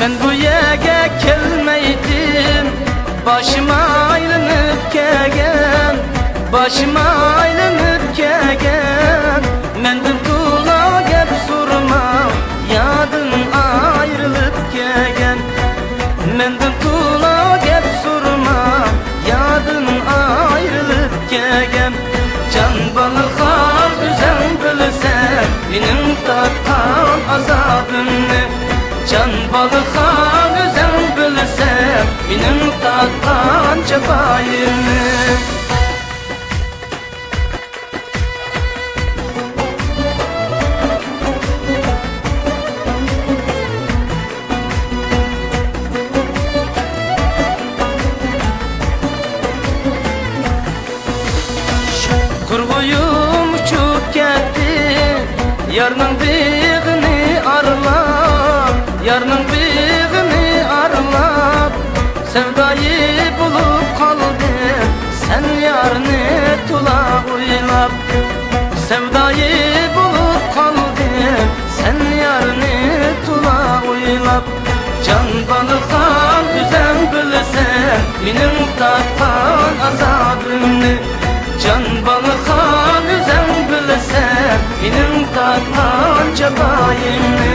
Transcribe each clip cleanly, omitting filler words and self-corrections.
Men bu yerge kelmeydim, başıma aylanıp kegen, başıma aylanıp kegen. Menden kula gep sorma, yadın ayrılıp kegen. Menden kula gep sorma, yadın ayrılıp kegen. Can balığa güzel bilsen, benim tatkan azabımı. Can balığa güzel bilsen, benim tatkan cefayımı. Kurguyum uçup gitti, yarının biğini arlap, yarının biğini arlap. Sevdayı bulup kaldım, sen yarını tula uylap. Sevdayı bulup kaldım, sen yarını tula uylap. Can balığa güzel bilsen, benim tatkan azabımı. Can balığa güzel bilsen, benim tatkan cefayımı.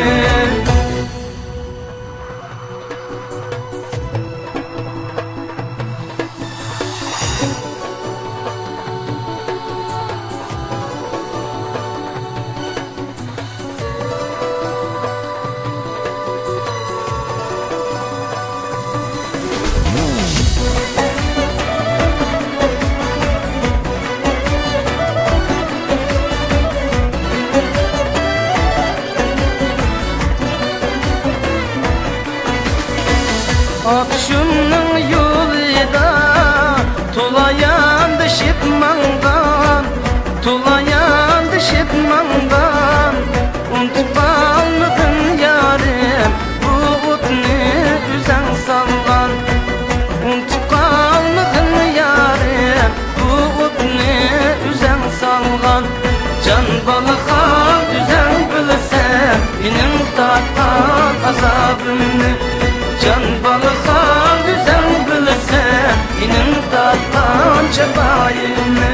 Akşamның yolida tolayandı şipmandan, tolayandı şipmandan. Unutup kalmadın yarim, bu utni üzen salgan. Unutup kalmadın yarim, bu utni üzen salgan. Can balığa güzel bilsen, benim tatkan azabımı. Can balığa güzel bilsen, benim tatkan cefayımı.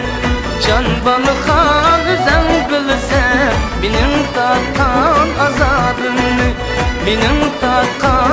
Can balığa güzel bilsen, benim tatkan azabımı. Benim tatkan